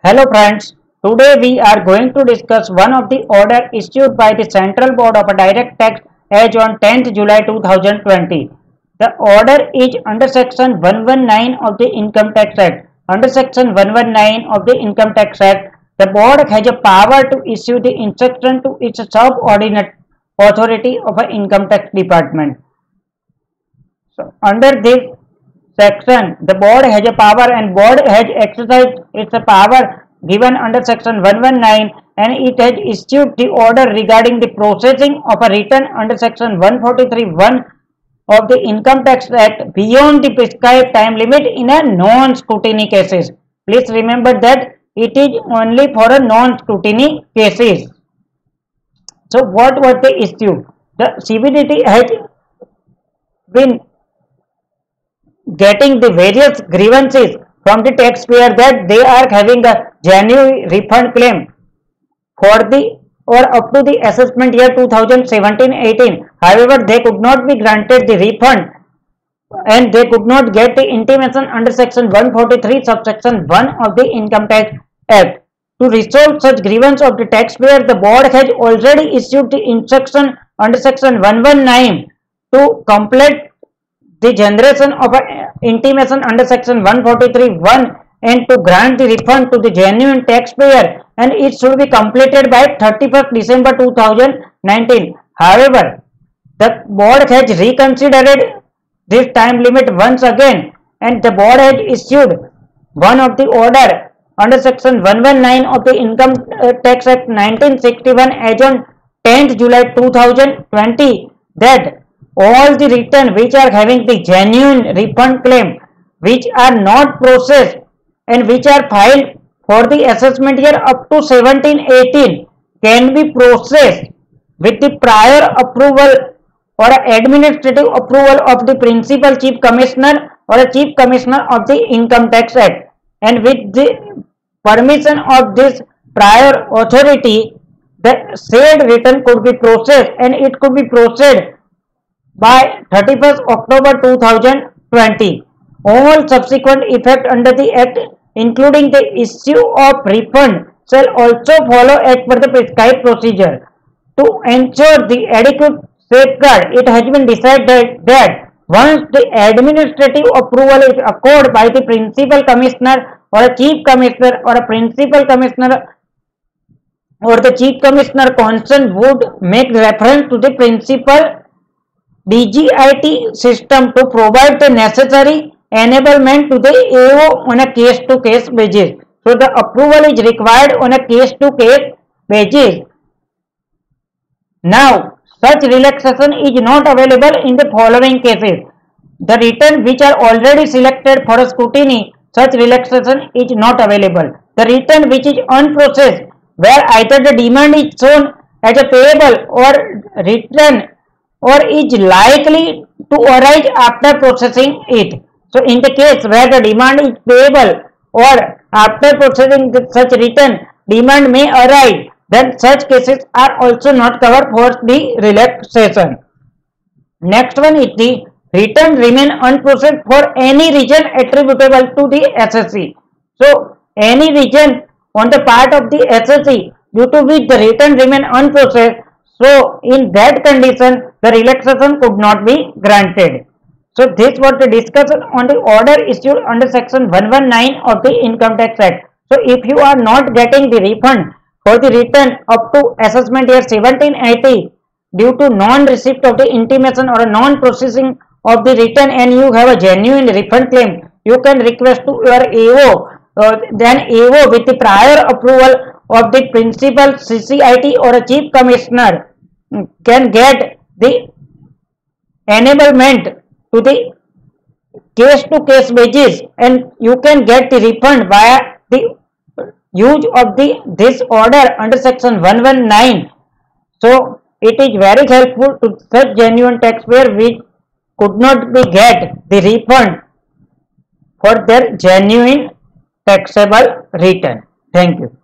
Hello friends, today we are going to discuss one of the order issued by the Central Board of Direct Tax as on 10th July 2020. The order is under section 119 of the Income Tax Act. Under section 119 of the Income Tax Act, the board has a power to issue the instruction to its subordinate authority of an income tax department. So under this section, the board has a power and board has exercised its power given under section 119 and it has issued the order regarding the processing of a return under section 143(1) of the Income Tax Act beyond the prescribed time limit in a non-scrutiny cases. Please remember that it is only for a non-scrutiny cases. So what was the issue? The CBDT has been getting the various grievances from the taxpayer that they are having a genuine refund claim for the or up to the assessment year 2017-18. However, they could not be granted the refund and they could not get the intimation under section 143 subsection 1 of the Income Tax Act. To resolve such grievance of the taxpayer, the board has already issued the instruction under section 119 to complete the generation of an intimation under section 143(1) and to grant the refund to the genuine taxpayer, and it should be completed by 31st December 2019. However, the board has reconsidered this time limit once again and the board has issued one of the order under section 119 of the Income Tax Act 1961 as on 10th July 2020 that all the return which are having the genuine refund claim which are not processed and which are filed for the assessment year up to 17-18 can be processed with the prior approval or administrative approval of the principal chief commissioner or a chief commissioner of the Income Tax Act, and with the permission of this prior authority the said return could be processed and it could be processed by 31st October 2020. All subsequent effect under the Act, including the issue of refund, shall also follow as per the prescribed procedure. To ensure the adequate safeguard, it has been decided that once the administrative approval is accorded by the principal commissioner or a chief commissioner or a principal commissioner or the chief commissioner concerned would make reference to the principal DGIT system to provide the necessary enablement to the AO on a case-to-case basis. So the approval is required on a case-to-case basis. Now, such relaxation is not available in the following cases. The return which are already selected for a scrutiny, such relaxation is not available. The return which is unprocessed, where either the demand is shown as a payable or return or is likely to arise after processing it. So in the case where the demand is payable or after processing such return demand may arise, then such cases are also not covered for the relaxation. Next one is the return remain unprocessed for any reason attributable to the SSC. So any reason on the part of the SSC due to which the return remain unprocessed, so in that condition the relaxation could not be granted. So this was the discussion on the order issued under section 119 of the Income Tax Act. So if you are not getting the refund for the return up to assessment year 17-18 due to non-receipt of the intimation or a non-processing of the return and you have a genuine refund claim, you can request to your AO. Then AO with the prior approval of the principal CCIT or a chief commissioner can get the enablement to the case-to-case basis and you can get the refund via the use of this order under section 119. So it is very helpful to such genuine taxpayer which could not be get the refund for their genuine taxable return. Thank you.